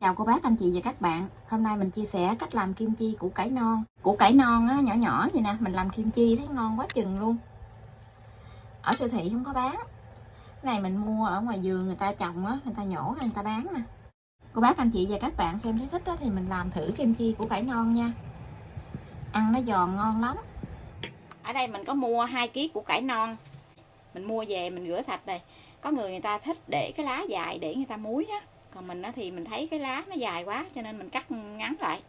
Chào cô bác, anh chị và các bạn. Hôm nay mình chia sẻ cách làm kim chi củ cải non. Củ cải non á, nhỏ nhỏ vậy nè, mình làm kim chi thấy ngon quá chừng luôn. Ở siêu thị không có bán. Cái này mình mua ở ngoài vườn người ta trồng á, người ta nhổ ra người ta bán nè. Cô bác, anh chị và các bạn xem thấy thích á, thì mình làm thử kim chi củ cải non nha. Ăn nó giòn ngon lắm. Ở đây mình có mua 2 kg củ cải non. Mình mua về mình rửa sạch rồi. Có người ta thích để cái lá dài để người ta muối á. Còn mình thì mình thấy cái lá nó dài quá cho nên mình cắt ngắn lại.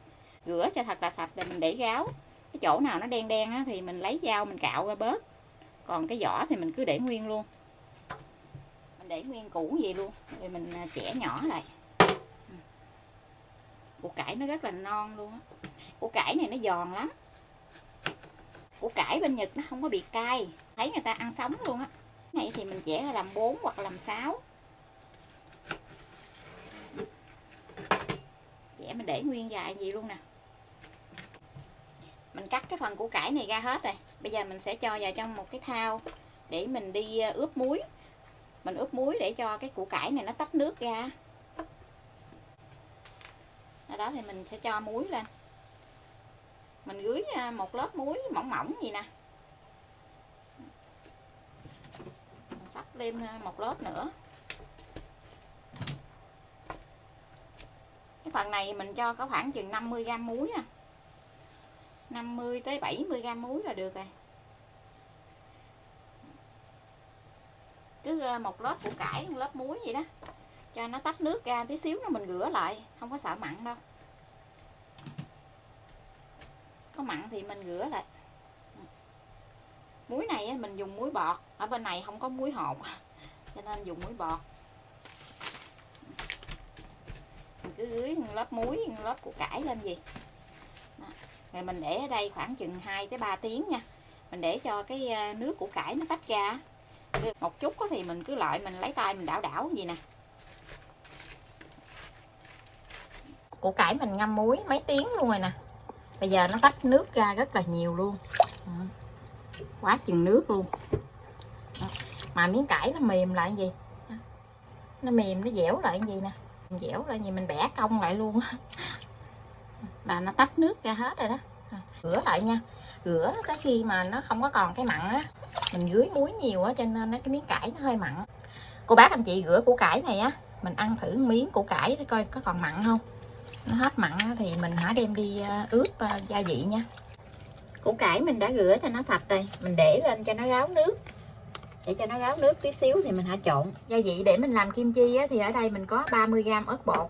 Rửa cho thật là sạch rồi mình để ráo. Cái chỗ nào nó đen đen á, thì mình lấy dao mình cạo ra bớt. Còn cái vỏ thì mình cứ để nguyên luôn. Mình để nguyên củ gì luôn. Rồi mình chẻ nhỏ lại. Củ cải nó rất là non luôn á. Củ cải này nó giòn lắm. Củ cải bên Nhật nó không có bị cay. Thấy người ta ăn sống luôn á. Cái này thì mình chẻ ra làm 4 hoặc làm 6. Chẻ mình để nguyên dài gì luôn nè. Mình cắt cái phần củ cải này ra hết rồi. Bây giờ mình sẽ cho vào trong một cái thau để mình đi ướp muối. Mình ướp muối để cho cái củ cải này nó tách nước ra. Ở đó thì mình sẽ cho muối lên. Mình rưới một lớp muối mỏng mỏng gì nè. Mình xắt thêm một lớp nữa. Cái phần này mình cho có khoảng chừng 50g muối à. 50 tới 70g muối là được rồi. Cứ một lớp củ cải, một lớp muối vậy đó. Cho nó tách nước ra tí xíu nữa mình rửa lại, không có sợ mặn đâu. Có mặn thì mình rửa lại. Muối này mình dùng muối bọt, ở bên này không có muối hột cho nên dùng muối bọt. Mình cứ rưới lớp muối, lớp củ cải lên gì. Đó. Rồi mình để ở đây khoảng chừng 2 tới 3 tiếng nha. Mình để cho cái nước củ cải nó tách ra. Một chút thì mình cứ loại mình lấy tay mình đảo đảo gì nè. Củ cải mình ngâm muối mấy tiếng luôn rồi nè. Bây giờ nó tách nước ra rất là nhiều luôn. Quá chừng nước luôn. Mà miếng cải nó mềm lại gì. Nó mềm, nó dẻo lại gì nè. Dẻo lại gì mình bẻ cong lại luôn. Là nó tách nước ra hết rồi đó. Rửa lại nha. Rửa tới khi mà nó không có còn cái mặn á. Mình rưới muối nhiều á cho nên cái miếng cải nó hơi mặn. Cô bác anh chị rửa củ cải này á, mình ăn thử miếng củ cải để coi có còn mặn không. Nó hết mặn thì mình hãy đem đi ướp gia vị nha. Củ cải mình đã rửa cho nó sạch rồi, mình để lên cho nó ráo nước. Để cho nó ráo nước tí xíu thì mình hãy trộn gia vị để mình làm kim chi á, thì ở đây mình có 30g ớt bột.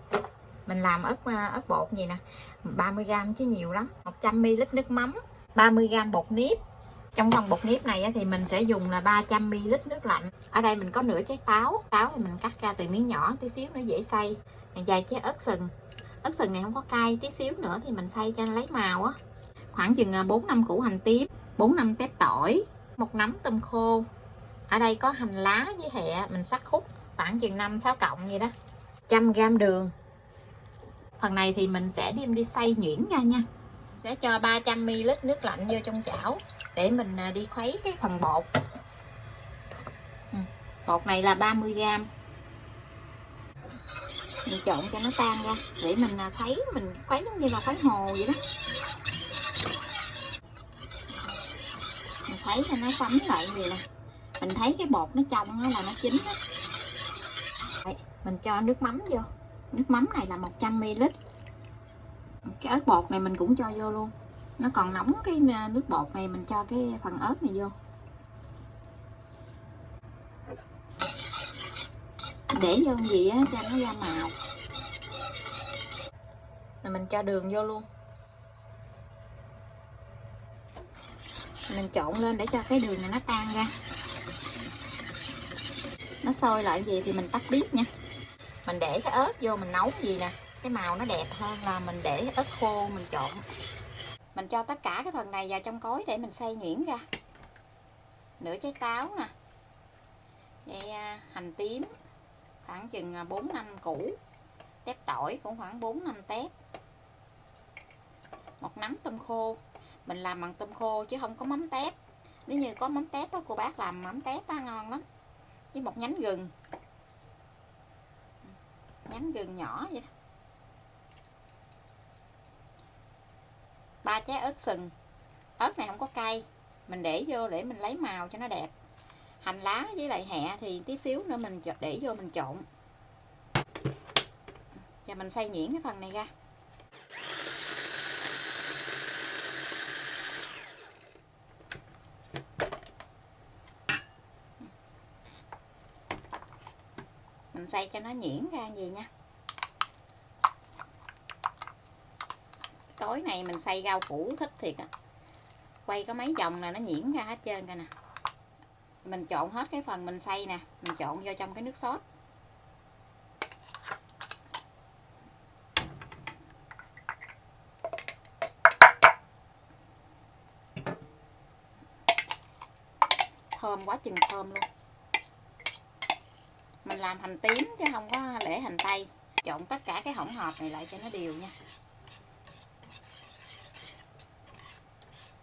Mình làm ớt bột gì nè, 30g chứ nhiều lắm. 100ml nước mắm, 30g bột nếp. Trong phần bột nếp này thì mình sẽ dùng là 300ml nước lạnh. Ở đây mình có nửa trái táo. Táo thì mình cắt ra từ miếng nhỏ tí xíu nữa dễ xay. Vài trái ớt sừng. Ớt sừng này không có cay, tí xíu nữa thì mình xay cho nó lấy màu á. Khoảng chừng 4-5 củ hành tím, 4-5 tép tỏi, một nắm tôm khô. Ở đây có hành lá với hẹ mình sắc khúc khoảng chừng 5-6 cọng vậy đó. 100g đường. Phần này thì mình sẽ đem đi xay nhuyễn ra nha. Sẽ cho 300ml nước lạnh vô trong chảo để mình đi khuấy cái phần bột. Bột này là 30g. Mình trộn cho nó tan ra để mình khuấy giống như là khuấy hồ vậy đó. Mình khuấy cho nó sánh lại vậy nè. Mình thấy cái bột nó trong là nó chín đó. Đấy, mình cho nước mắm vô. Nước mắm này là 100ml. Cái ớt bột này mình cũng cho vô luôn. Nó còn nóng cái nước bột này mình cho cái phần ớt này vô. Để vô gì á cho nó ra màu. Rồi mình cho đường vô luôn. Mình trộn lên để cho cái đường này nó tan ra. Nó sôi lại gì thì mình tắt bếp nha. Mình để cái ớt vô mình nấu gì nè, cái màu nó đẹp hơn là mình để ớt khô mình trộn. Mình cho tất cả cái phần này vào trong cối để mình xay nhuyễn ra. Nửa trái táo nè. Vậy hành tím khoảng chừng 4-5 củ. Tép tỏi cũng khoảng 4-5 tép. Một nắm tôm khô. Mình làm bằng tôm khô chứ không có mắm tép. Nếu như có mắm tép á, cô bác làm mắm tép á, ngon lắm. Với một nhánh gừng. Nhánh gừng nhỏ vậy đó. 3 trái ớt sừng. Ớt này không có cay, mình để vô để mình lấy màu cho nó đẹp. Hành lá với lại hẹ thì tí xíu nữa mình để vô mình trộn. Và mình xay nhuyễn cái phần này ra. Mình xay cho nó nhuyễn ra gì nha. Tối này mình xay rau củ thích thiệt á. Quay có mấy vòng là nó nhuyễn ra hết trơn coi nè. Mình trộn hết cái phần mình xay nè, mình trộn vô trong cái nước sốt. Thơm quá chừng thơm luôn. Mình làm hành tím chứ không có để hành tây. Trộn tất cả cái hỗn hợp này lại cho nó đều nha.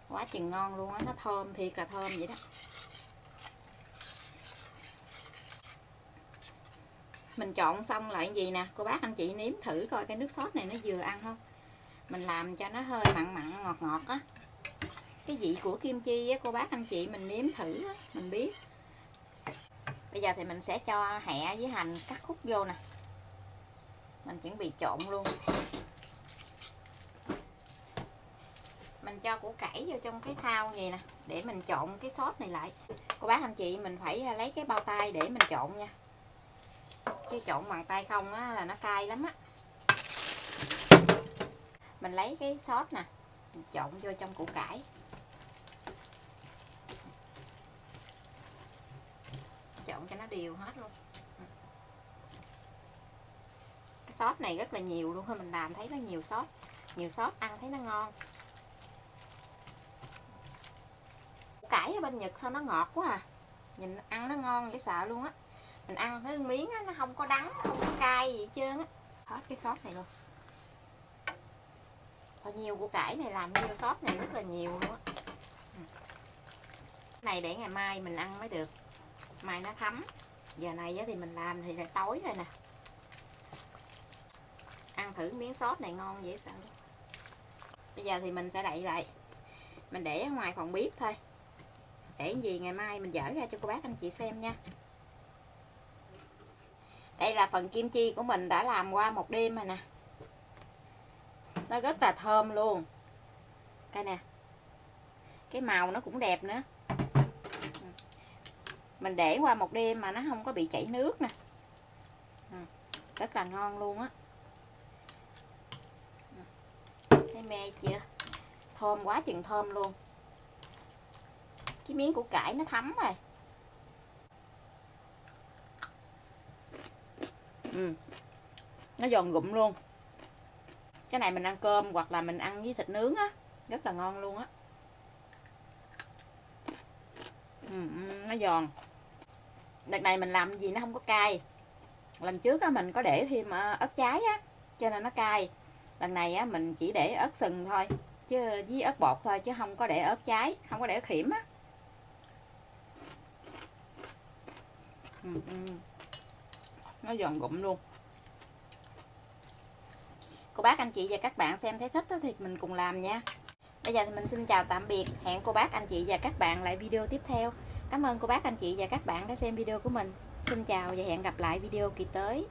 Quá chừng ngon luôn á, nó thơm thiệt là thơm vậy đó. Mình trộn xong lại gì nè, cô bác anh chị nếm thử coi cái nước sốt này nó vừa ăn không. Mình làm cho nó hơi mặn mặn ngọt ngọt á. Cái vị của kim chi á, cô bác anh chị mình nếm thử á, mình biết. Bây giờ thì mình sẽ cho hẹ với hành cắt khúc vô nè. Mình chuẩn bị trộn luôn. Mình cho củ cải vô trong cái thau gì nè, để mình trộn cái sốt này lại. Cô bác anh chị mình phải lấy cái bao tay để mình trộn nha. Chứ trộn bằng tay không á là nó cay lắm á. Mình lấy cái sốt nè, mình trộn vô trong củ cải. Trộn cho nó đều hết luôn. Cái sốt này rất là nhiều luôn, mình làm thấy nó nhiều sốt. Nhiều sốt ăn thấy nó ngon. Củ cải ở bên Nhật sao nó ngọt quá à. Nhìn ăn nó ngon dễ sợ luôn á. Mình ăn cái miếng á, nó không có đắng, không có cay gì hết trơn á. Hết cái sốt này luôn. Bao nhiêu củ cải này làm nhiêu sốt này rất là nhiều luôn á. Cái này để ngày mai mình ăn mới được. Mai nó thấm. Giờ này thì mình làm thì là tối rồi nè. Ăn thử miếng sốt này ngon dễ sợ. Bây giờ thì mình sẽ đậy lại. Mình để ở ngoài phòng bếp thôi. Để gì ngày mai mình dỡ ra cho cô bác anh chị xem nha. Đây là phần kim chi của mình đã làm qua một đêm rồi nè. Nó rất là thơm luôn. Coi nè. Cái màu nó cũng đẹp nữa. Mình để qua một đêm mà nó không có bị chảy nước nè. Rất là ngon luôn á. Thấy mê chưa? Thơm quá chừng thơm luôn. Cái miếng củ cải nó thấm rồi. Nó giòn gụm luôn. Cái này mình ăn cơm hoặc là mình ăn với thịt nướng á, rất là ngon luôn á. Nó giòn. Đợt này mình làm gì nó không có cay. Lần trước á mình có để thêm ớt trái á, cho nên nó cay. Lần này á mình chỉ để ớt sừng thôi, chứ với ớt bột thôi, chứ không có để ớt trái, không có để ớt hiểm á. Nó giòn gụm luôn. Cô bác anh chị và các bạn xem thấy thích thì mình cùng làm nha. Bây giờ thì mình xin chào tạm biệt. Hẹn cô bác anh chị và các bạn lại video tiếp theo. Cảm ơn cô bác anh chị và các bạn đã xem video của mình. Xin chào và hẹn gặp lại video kỳ tới.